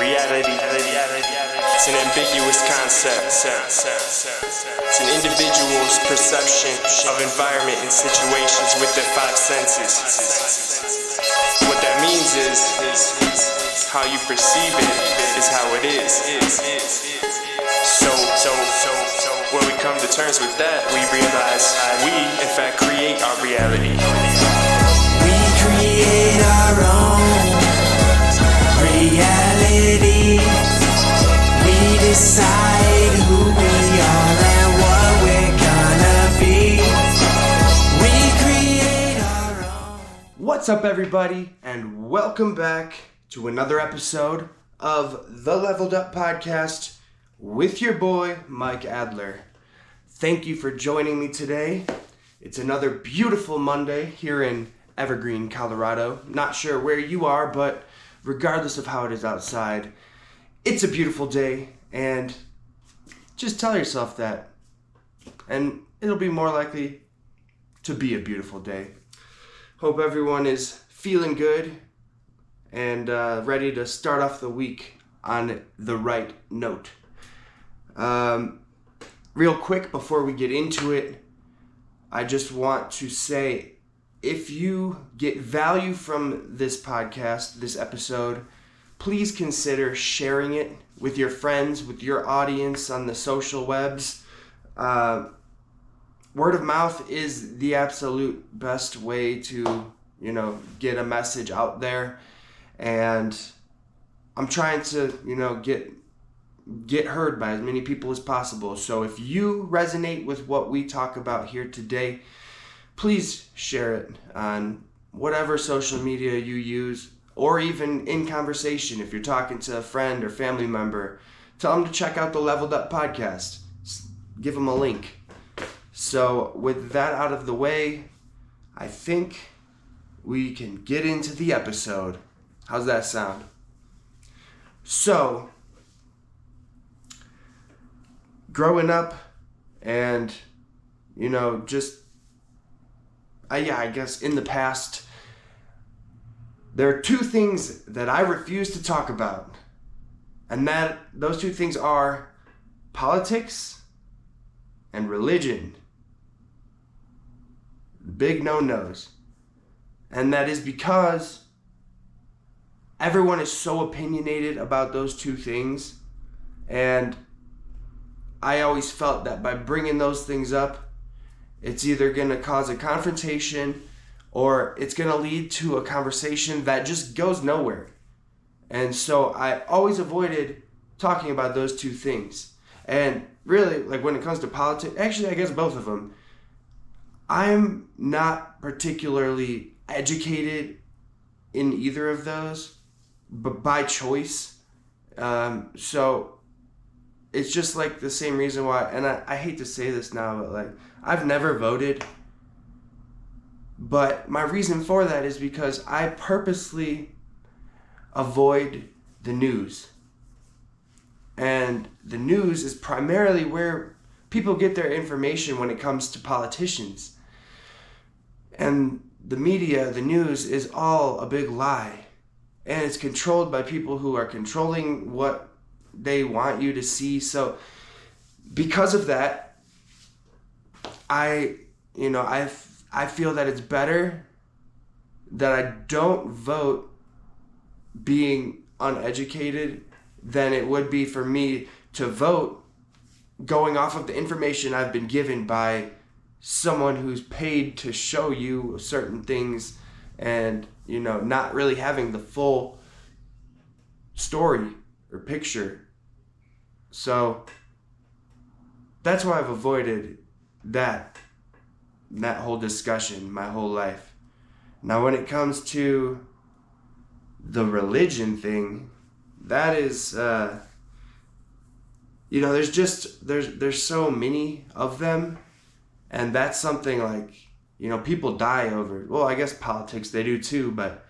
Reality. It's an ambiguous concept. It's an individual's perception of environment and situations with their five senses. What that means is how you perceive it is how it is. So when we come to terms with that, we realize we, in fact, create our reality. We create our own reality. We decide who we are and what we're gonna be. We create our own. What's up, everybody, and welcome back to another episode of the Leveled Up Podcast with your boy, Mike Adler. Thank you for joining me today. It's another beautiful Monday here in Evergreen, Colorado. Not sure where you are, but regardless of how it is outside, it's a beautiful day, and just tell yourself that, and it'll be more likely to be a beautiful day. Hope everyone is feeling good and ready to start off the week on the right note. Real quick before we get into it, I just want to say, if you get value from this podcast, this episode, please consider sharing it with your friends, with your audience on the social webs. Word of mouth is the absolute best way to, get a message out there. And I'm trying to, get heard by as many people as possible. So if you resonate with what we talk about here today, please share it on whatever social media you use, or even in conversation. If you're talking to a friend or family member, tell them to check out the Leveled Up Podcast. Give them a link. So with that out of the way, I think we can get into the episode. How's that sound? So, growing up and, I guess in the past, there are two things that I refuse to talk about. And those two things are politics and religion. Big no-nos. And that is because everyone is so opinionated about those two things. And I always felt that by bringing those things up, it's either going to cause a confrontation or it's going to lead to a conversation that just goes nowhere. And so I always avoided talking about those two things. And really, when it comes to politics, actually, I guess both of them, I'm not particularly educated in either of those, but by choice. So it's just the same reason why, and I hate to say this now, but I've never voted. But my reason for that is because I purposely avoid the news. And the news is primarily where people get their information when it comes to politicians. And the media, the news, is all a big lie. And it's controlled by people who are controlling what they want you to see. So because of that, I feel that it's better that I don't vote being uneducated than it would be for me to vote going off of the information I've been given by someone who's paid to show you certain things and, not really having the full story or picture. So that's why I've avoided that whole discussion my whole life. Now when it comes to the religion thing, that is there's so many of them, and that's something people die over. Well, I guess politics, they do too, but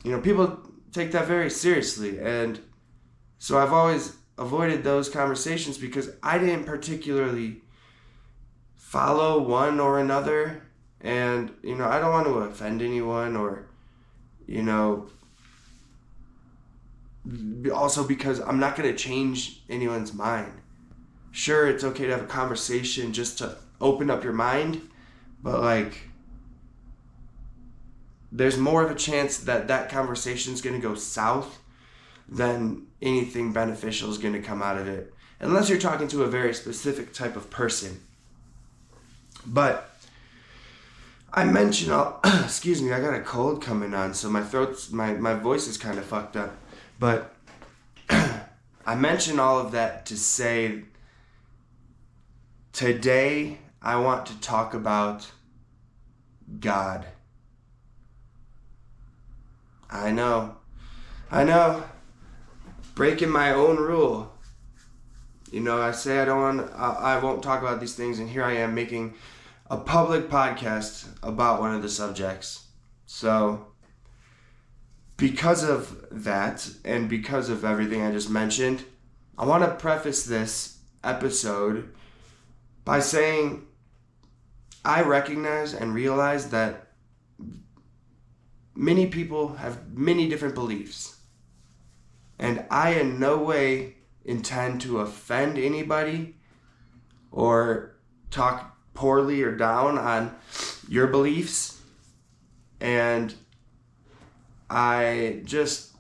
people take that very seriously. And so I've always avoided those conversations because I didn't particularly follow one or another. And, I don't want to offend anyone or, also because I'm not going to change anyone's mind. Sure, it's okay to have a conversation just to open up your mind, but like, there's more of a chance that that conversation is going to go south than anything beneficial is going to come out of it, unless you're talking to a very specific type of person. But I mentioned excuse me, I got a cold coming on, so my voice is kind of fucked up. But I mentioned all of that to say today I want to talk about God. I know. Breaking my own rule. You know, I say I won't talk about these things, and here I am making a public podcast about one of the subjects. So, because of that, and because of everything I just mentioned, I want to preface this episode by saying I recognize and realize that many people have many different beliefs. And I in no way intend to offend anybody or talk poorly or down on your beliefs. And I just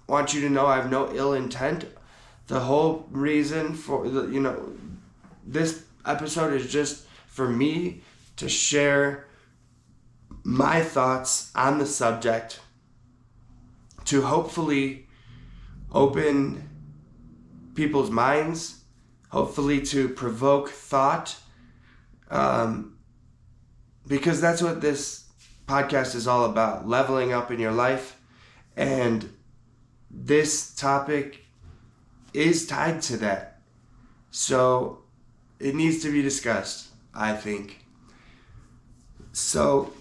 want you to know I have no ill intent. The whole reason for this episode is just for me to share my thoughts on the subject, to hopefully open people's minds, hopefully to provoke thought, because that's what this podcast is all about, leveling up in your life. And this topic is tied to that. So it needs to be discussed, I think. So,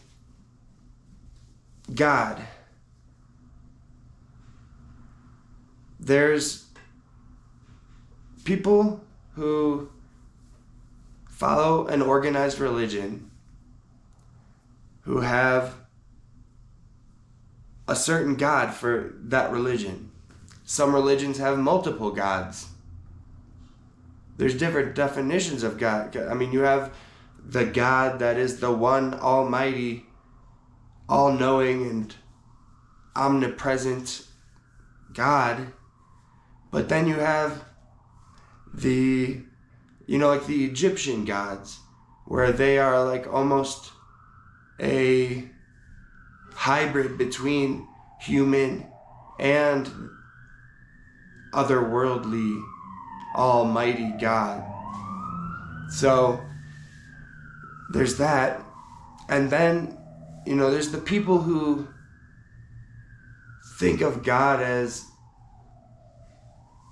God. There's people who follow an organized religion who have a certain God for that religion. Some religions have multiple gods. There's different definitions of God. I mean, you have the God that is the one almighty, all-knowing and omnipresent God. But then you have the Egyptian gods, where they are like almost a hybrid between human and otherworldly almighty God. So there's that. And then, there's the people who think of God as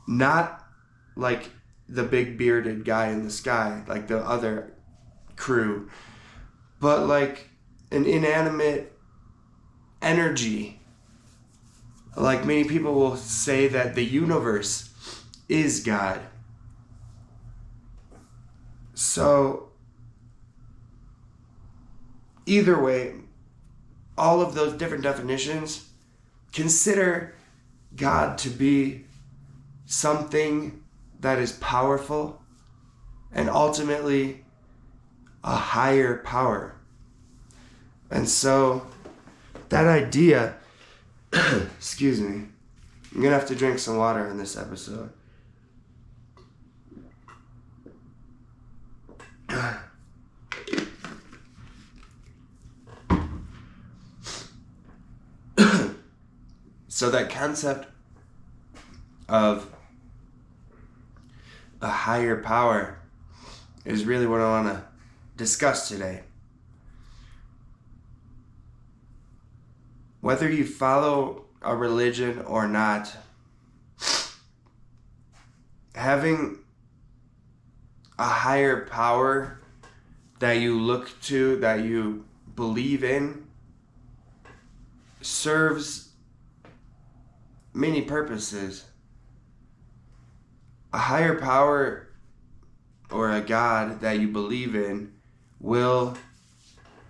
not like the big bearded guy in the sky, like the other crew, but like an inanimate energy. Like many people will say that the universe is God. So either way, all of those different definitions consider God to be something that is powerful and ultimately a higher power. And so that idea, excuse me, I'm gonna have to drink some water in this episode. So that concept of a higher power is really what I want to discuss today. Whether you follow a religion or not, having a higher power that you look to, that you believe in, serves many purposes. A higher power or a God that you believe in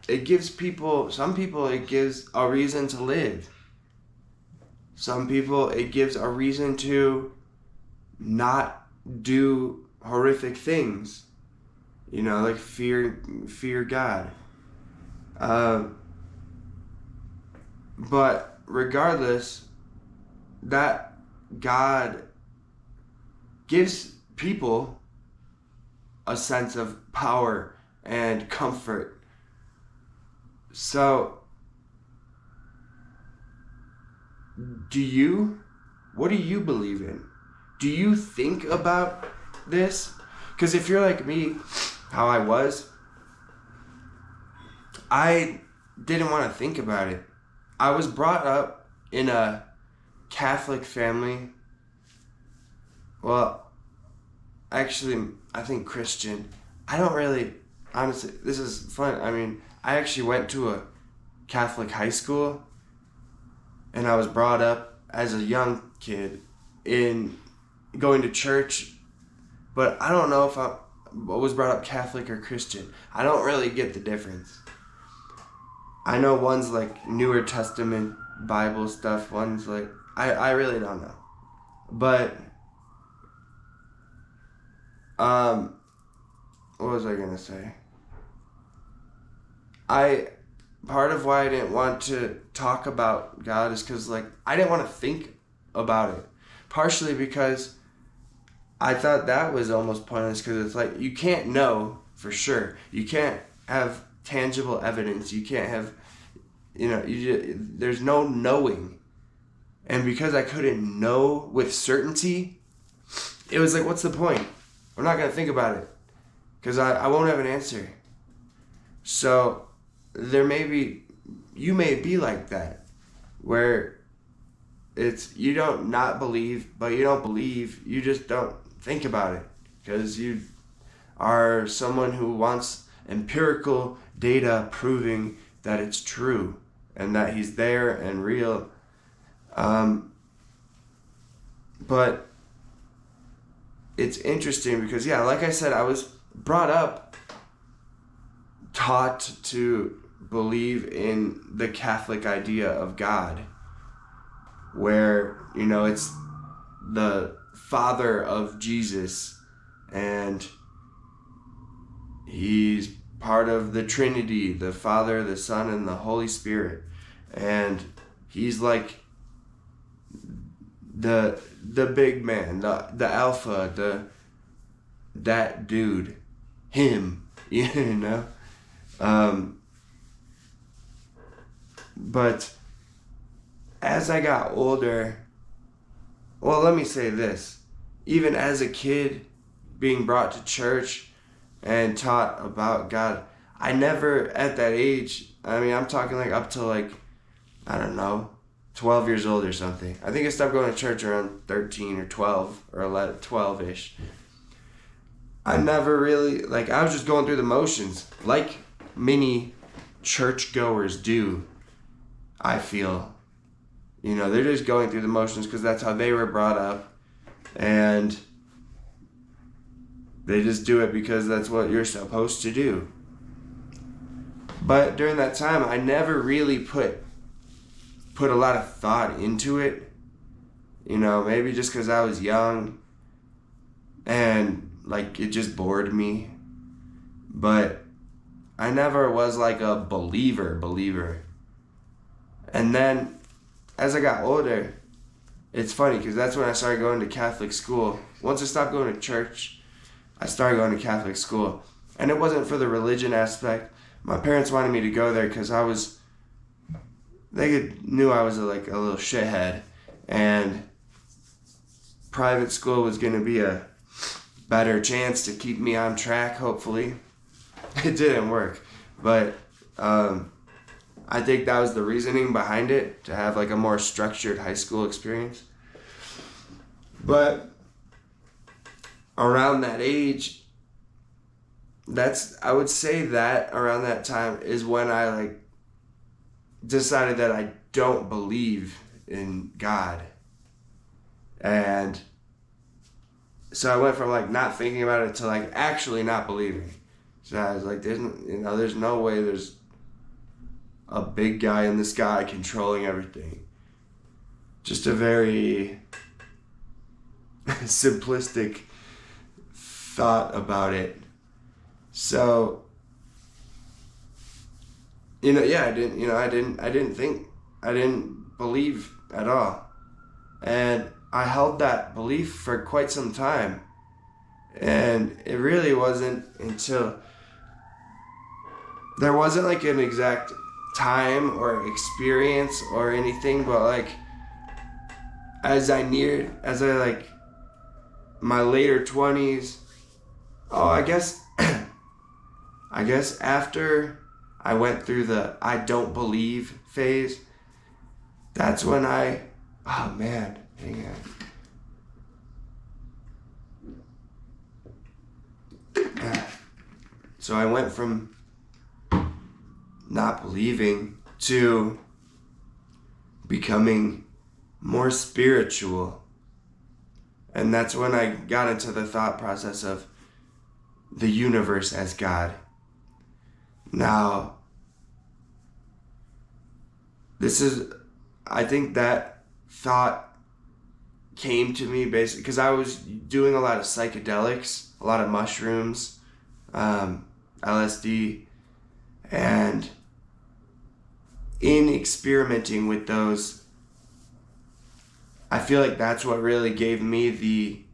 it gives some people it gives a reason to live. Some people, it gives a reason to not do horrific things. You know, like fear God. But regardless, that God gives people a sense of power and comfort. So, what do you believe in? Do you think about this? Because if you're like me, how I was, I didn't want to think about it. I was brought up in a Catholic family. Well, actually, I think Christian. I don't really, honestly, this is fun. I mean, I actually went to a Catholic high school, and I was brought up as a young kid in going to church, but I don't know if I was brought up Catholic or Christian. I don't really get the difference. I know one's like Newer Testament Bible stuff, one's like, I really don't know. But, what was I gonna say? Part of why I didn't want to talk about God is because, like, I didn't want to think about it. Partially because I thought that was almost pointless, because it's like, you can't know for sure. You can't have tangible evidence. You can't have, there's no knowing. And because I couldn't know with certainty, it was like, what's the point? I'm not going to think about it, because I won't have an answer. So you may be like that, where it's, you don't not believe, but you don't believe, you just don't think about it, because you are someone who wants empirical data proving that it's true and that he's there and real. But it's interesting because, yeah, like I said, I was brought up, taught to believe in the Catholic idea of God, where, it's the Father of Jesus, and he's part of the Trinity, the Father, the Son, and the Holy Spirit, and he's like the big man, the alpha, that dude, him, but as I got older, well, let me say this, even as a kid being brought to church and taught about God, I never, at that age, I mean, I'm talking like up to like, I don't know, 12 years old or something. I think I stopped going to church around 13 or 12 or 11, 12-ish. I never really, like, I was just going through the motions, like many churchgoers do, I feel. They're just going through the motions because that's how they were brought up, and they just do it because that's what you're supposed to do. But during that time, I never really put a lot of thought into it. Maybe just because I was young and, like, it just bored me. But I never was like a believer. And then as I got older, it's funny because that's when I started going to Catholic school. Once I stopped going to church, I started going to Catholic school. And it wasn't for the religion aspect. My parents wanted me to go there because they knew I was a little shithead. And private school was going to be a better chance to keep me on track, hopefully. It didn't work. But I think that was the reasoning behind it, to have like a more structured high school experience. But around that age, I would say that around that time is when I decided that I don't believe in God. And so I went from not thinking about it to actually not believing. So I was like, there's no way there's a big guy in the sky controlling everything, just a very simplistic thought about it. So, I didn't believe at all. And I held that belief for quite some time. And it really wasn't until there wasn't like an exact time or experience or anything, but like as I like my later 20s, I guess after I went through the I don't believe phase, that's when hang on. So I went from not believing to becoming more spiritual. And that's when I got into the thought process of the universe as God. Now, I think that thought came to me basically because I was doing a lot of psychedelics, a lot of mushrooms, LSD, and in experimenting with those, I feel like that's what really gave me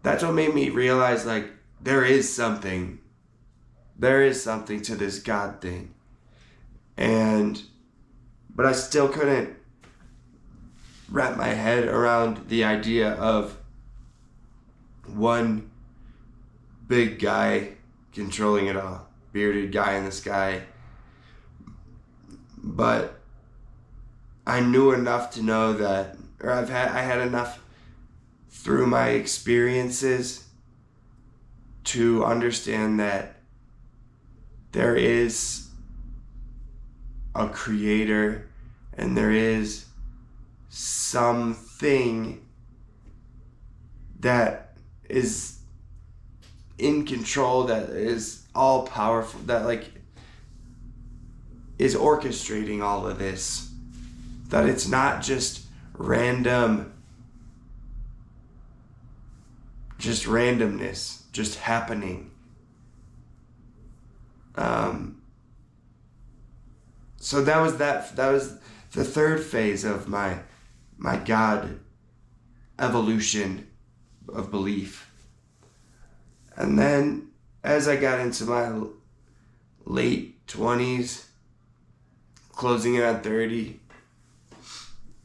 that's what made me realize like there is something to this God thing. But I still couldn't wrap my head around the idea of one big guy controlling it all, bearded guy in the sky. But I knew enough to know that, or I had enough through my experiences to understand that there is a creator and there is something that is in control, that is all powerful, that like is orchestrating all of this, that it's not just randomness, just happening. So that was the third phase of my God evolution of belief. And then as I got into my late 20s, closing in on 30,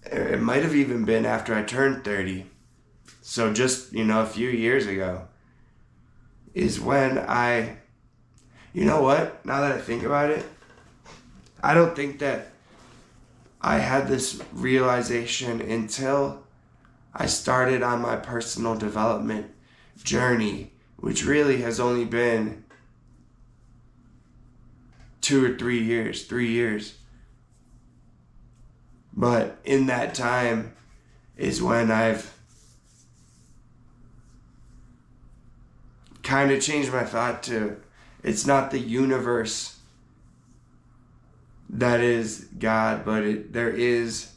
it might have even been after I turned 30, so just, a few years ago, is when now that I think about it, I don't think that I had this realization until I started on my personal development journey, which really has only been 2 or 3 years, 3 years. But in that time is when I've kind of changed my thought to, it's not the universe that is God, but there is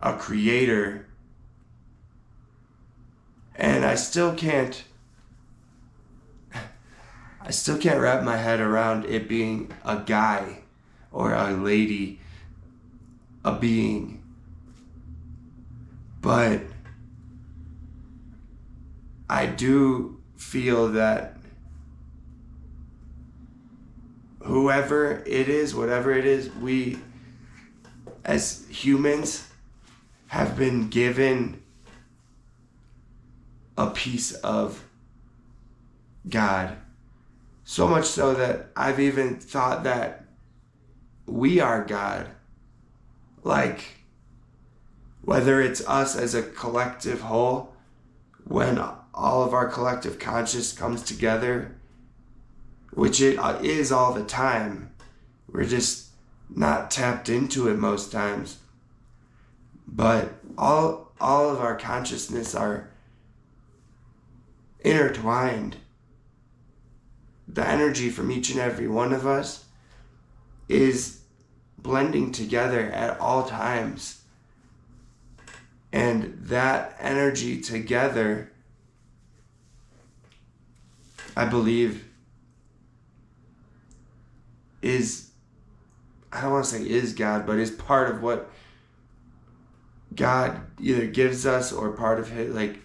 a creator. And I still can't wrap my head around it being a guy or a lady, a being. But I do feel that whoever it is, whatever it is, we as humans have been given a piece of God. So much so that I've even thought that we are God. Like, whether it's us as a collective whole, when all of our collective conscious comes together, which it is all the time. We're just not tapped into it most times. But all of our consciousness are intertwined. The energy from each and every one of us is blending together at all times. And that energy together, I believe, is, I don't want to say is God, but is part of what God either gives us or part of His, like,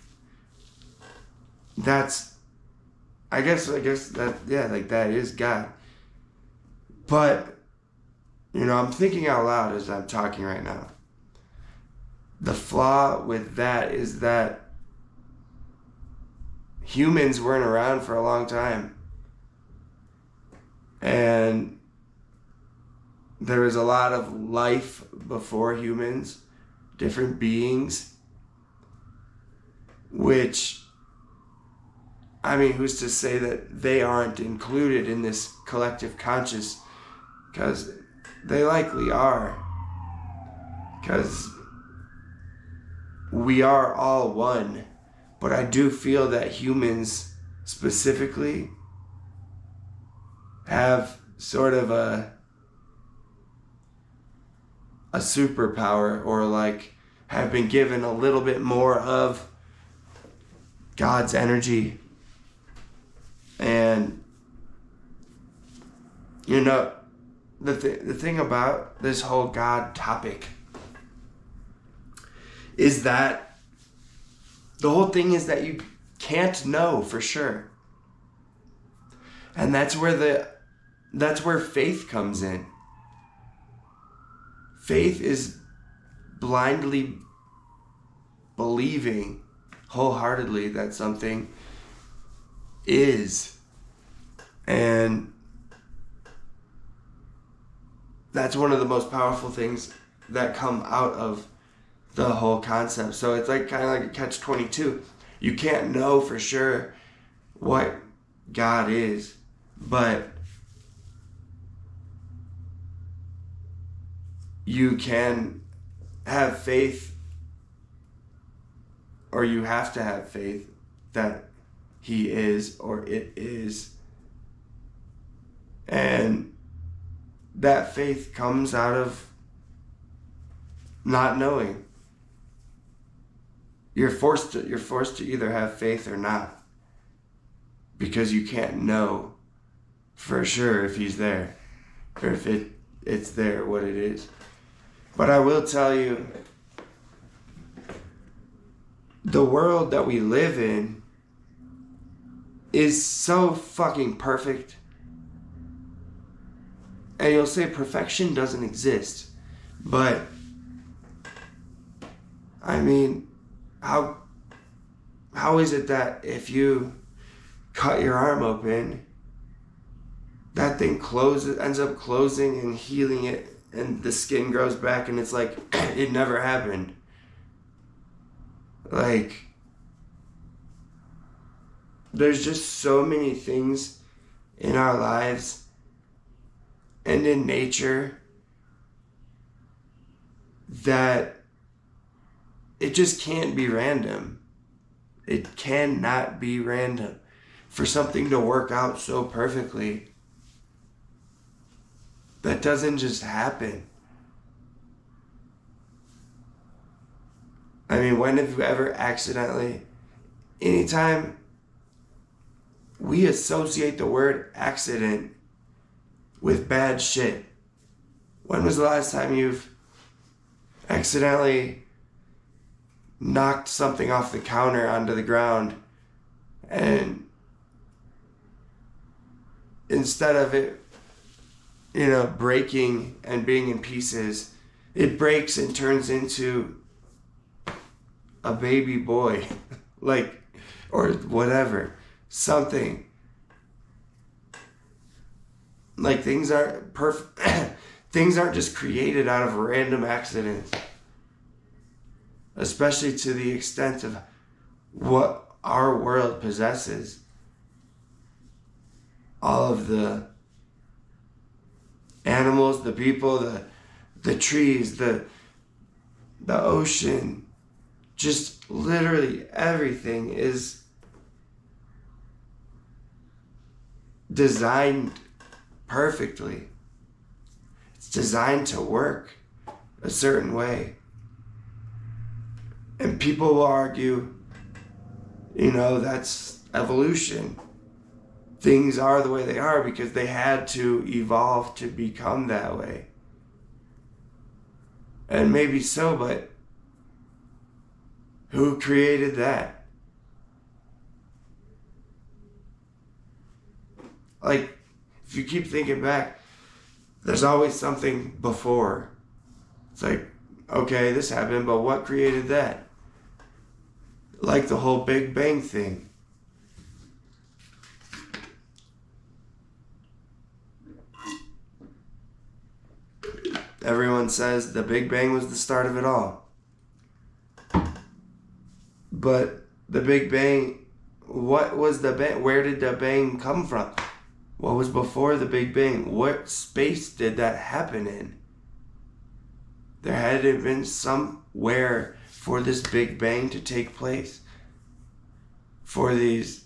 that's, I guess that, yeah, like that is God. But, you know, I'm thinking out loud as I'm talking right now. The flaw with that is that humans weren't around for a long time. And there was a lot of life before humans, different beings, which, I mean, who's to say that they aren't included in this collective conscious? Because they likely are. Because we are all one. But I do feel that humans specifically have sort of a superpower, or like have been given a little bit more of God's energy. And you know, the thing about this whole God topic is that the whole thing is that you can't know for sure. And that's where faith comes in. Faith is blindly believing wholeheartedly that something is. And that's one of the most powerful things that come out of the whole concept. So it's like kind of like a catch-22. You can't know for sure what God is, but you can have faith, or you have to have faith that He is, or it is. And that faith comes out of not knowing. You're forced to either have faith or not, because you can't know for sure if He's there, or if it's there, what it is. But I will tell you, the world that we live in is so fucking perfect. And you'll say perfection doesn't exist, but I mean, how is it that if you cut your arm open, that thing ends up closing and healing it, and the skin grows back, and it's like it never happened? Like, there's just so many things in our lives and in nature that it just can't be random. It cannot be random. For something to work out so perfectly, that doesn't just happen. I mean, when have you ever accidentally, anytime we associate the word accident with bad shit. When was the last time you've accidentally knocked something off the counter onto the ground, and instead of it, you know, breaking and being in pieces, it breaks and turns into a baby boy, like, or whatever, something. Like, things aren't perfect. Things aren't just created out of random accidents, especially to the extent of what our world possesses. All of the animals, the people, the trees, the ocean, just literally everything is designed perfectly. It's designed to work a certain way. And people will argue, that's evolution. Things are the way they are because they had to evolve to become that way. And maybe so, but who created that? Like, if you keep thinking back, there's always something before. It's like, okay, this happened, but what created that? Like the whole Big Bang thing. Everyone says the Big Bang was the start of it all. But the Big Bang, what was the bang? Where did the bang come from? What was before the Big Bang? What space did that happen in? There had to have been somewhere for this Big Bang to take place. For these...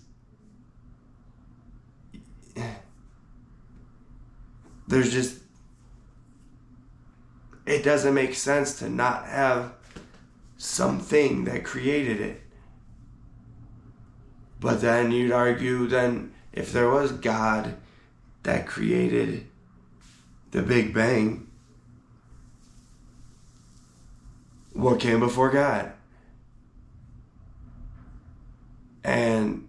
There's just... It doesn't make sense to not have something that created it. But then you'd argue then if there was God that created the Big Bang, what came before God? And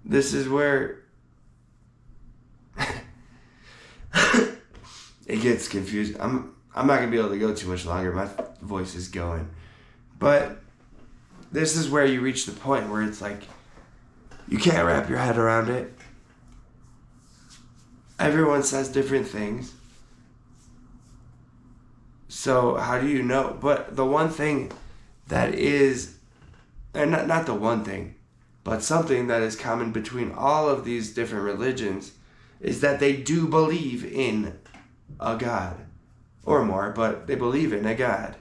this is where it gets confused. I'm not gonna be able to go too much longer. My voice is going. But this is where you reach the point where it's like you can't wrap your head around it. Everyone says different things. So how do you know? But the one thing that is, and not the one thing, but something that is common between all of these different religions is that they do believe in a God. Or more, but they believe in a God.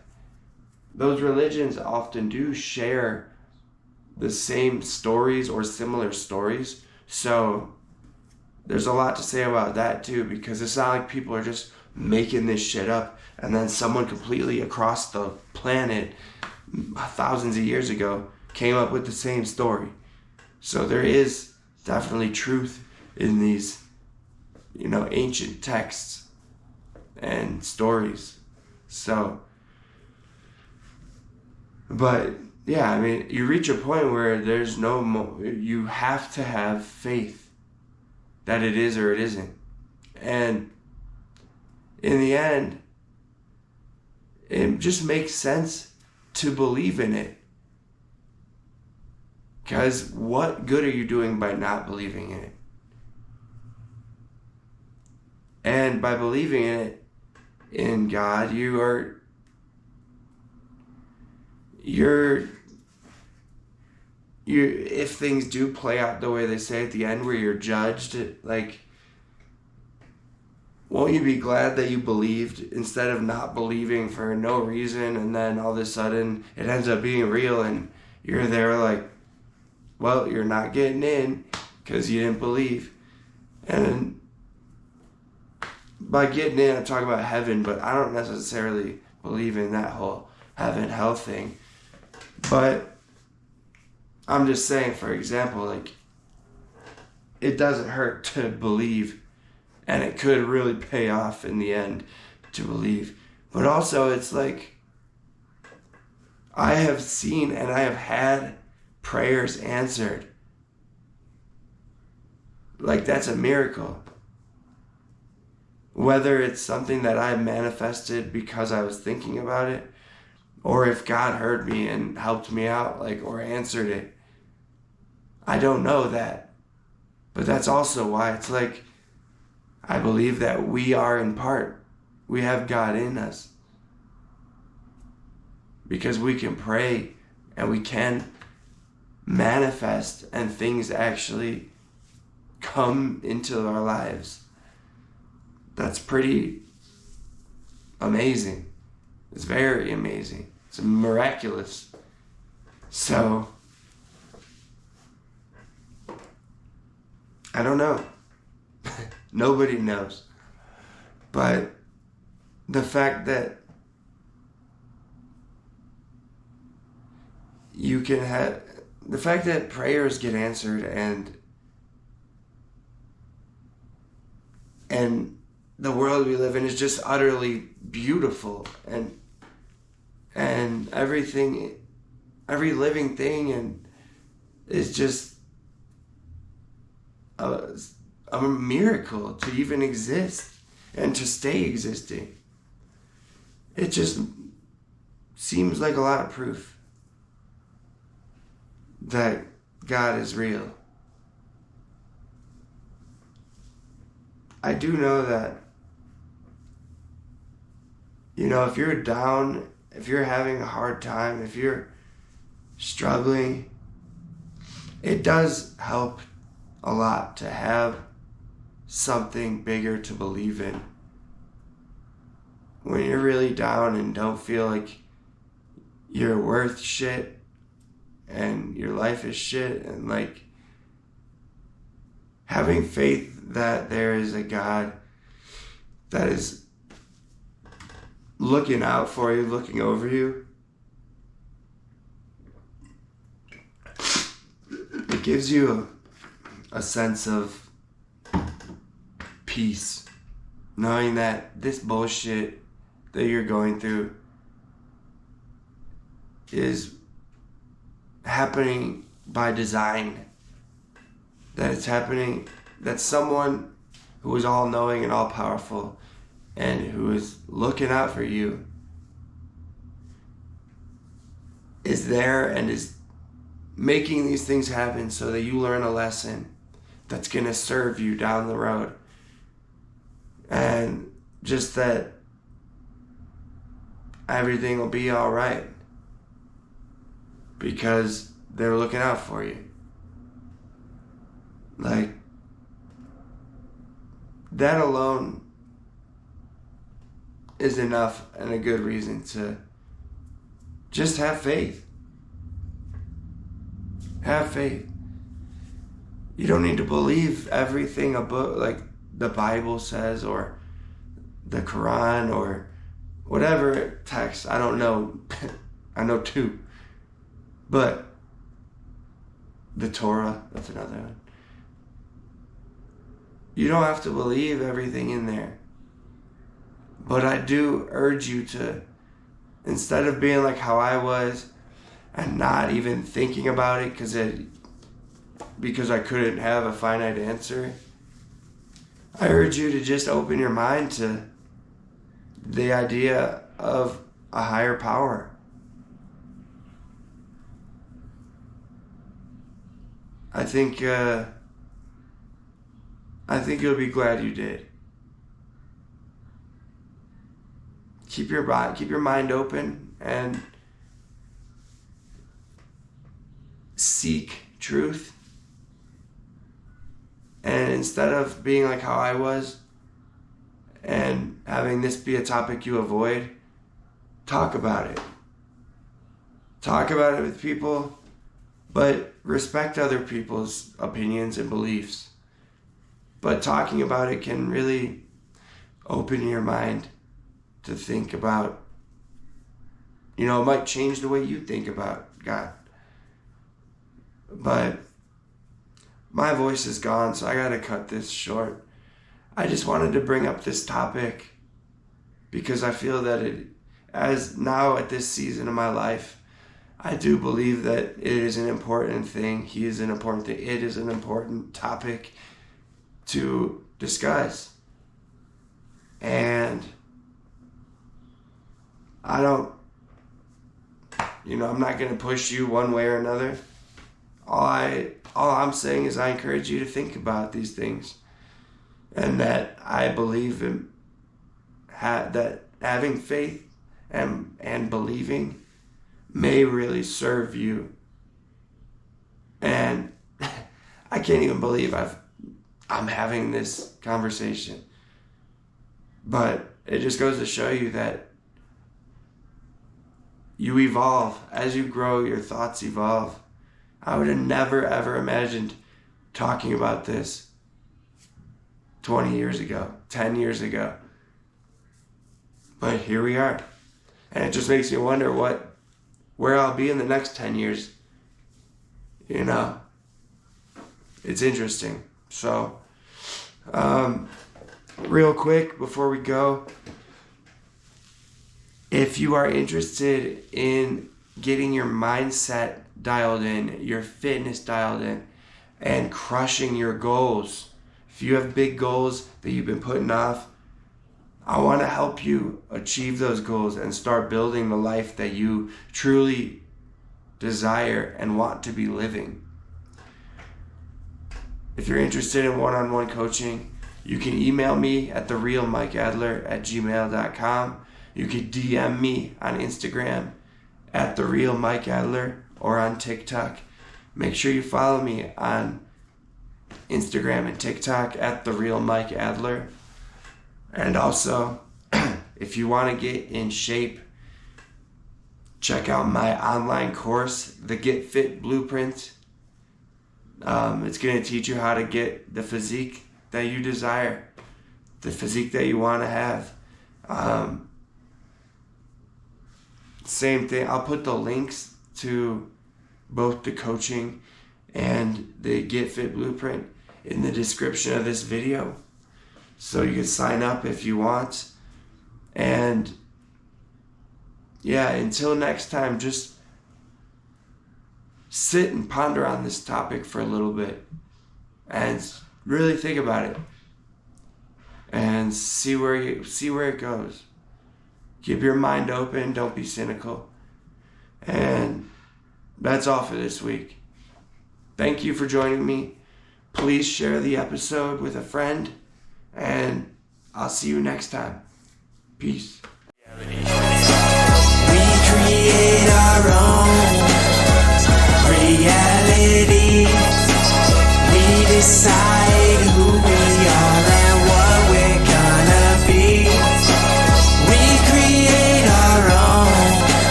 Those religions often do share the same stories or similar stories. So there's a lot to say about that too, because it's not like people are just making this shit up and then someone completely across the planet thousands of years ago came up with the same story. So there is definitely truth in these, ancient texts and stories. So, but yeah, I mean, you reach a point where there's you have to have faith that it is or it isn't. And in the end, it just makes sense to believe in it. Because what good are you doing by not believing in it? And by believing in it, in God, if things do play out the way they say at the end where you're judged, like, won't you be glad that you believed instead of not believing for no reason, and then all of a sudden it ends up being real and you're there like, well, you're not getting in because you didn't believe. And by getting in, I'm talking about heaven, but I don't necessarily believe in that whole heaven hell thing. But I'm just saying, for example, like, it doesn't hurt to believe, and it could really pay off in the end to believe. But also, it's like, I have seen and I have had prayers answered. Like, that's a miracle. Whether it's something that I manifested because I was thinking about it, or if God heard me and helped me out, like, or answered it. I don't know that. But that's also why it's like, I believe that we are in part. We have God in us. Because we can pray and we can manifest and things actually come into our lives. That's pretty amazing. It's very amazing. It's miraculous. So, I don't know. Nobody knows. But the fact that you can have the fact that prayers get answered and the world we live in is just utterly beautiful, and everything, every living thing and is just a miracle to even exist and to stay existing. It just seems like a lot of proof that God is real. I do know that, if you're down, if you're having a hard time, if you're struggling, it does help a lot to have something bigger to believe in. When you're really down and don't feel like you're worth shit and your life is shit, and like having faith that there is a God that is looking out for you, looking over you, it gives you a sense of peace, knowing that this bullshit that you're going through is happening by design, that it's happening, that someone who is all-knowing and all-powerful and who is looking out for you is there and is making these things happen so that you learn a lesson that's going to serve you down the road. And just that everything will be all right because they're looking out for you. Like, that alone is enough and a good reason to just have faith. Have faith. You don't need to believe everything a book like the Bible says or the Quran or whatever text. I don't know. I know two. But the Torah, that's another one. You don't have to believe everything in there. But I do urge you to, instead of being like how I was and not even thinking about it because I couldn't have a finite answer, I urge you to just open your mind to the idea of a higher power. I think you'll be glad you did. Keep your mind open and seek truth. And instead of being like how I was and having this be a topic you avoid, talk about it. Talk about it with people, but respect other people's opinions and beliefs. But talking about it can really open your mind to think about, it might change the way you think about God. But my voice is gone, so I gotta cut this short. I just wanted to bring up this topic because I feel that as now at this season of my life, I do believe that it is an important thing. He is an important thing. It is an important topic to discuss. And I'm not going to push you one way or another. All I'm saying is I encourage you to think about these things. And that I believe in that having faith and believing may really serve you. And I can't even believe I'm having this conversation. But it just goes to show you that you evolve. As you grow, your thoughts evolve. I would have never, ever imagined talking about this 20 years ago, 10 years ago. But here we are. And it just makes me wonder what where I'll be in the next 10 years, it's interesting. So, real quick before we go, if you are interested in getting your mindset dialed in, your fitness dialed in, and crushing your goals, if you have big goals that you've been putting off, I want to help you achieve those goals and start building the life that you truly desire and want to be living. If you're interested in one-on-one coaching, you can email me at therealmikeadler@gmail.com. You can DM me on Instagram at therealmikeadler or on TikTok. Make sure you follow me on Instagram and TikTok at therealmikeadler. And also, if you want to get in shape, check out my online course, The Get Fit Blueprint. It's going to teach you how to get the physique that you desire, the physique that you want to have. Same thing. I'll put the links to both the coaching and the Get Fit Blueprint in the description of this video, so you can sign up if you want. And yeah, until next time, just sit and ponder on this topic for a little bit and really think about it and see where it goes. Keep your mind open, don't be cynical. And that's all for this week. Thank you for joining me. Please share the episode with a friend, and I'll see you next time. Peace.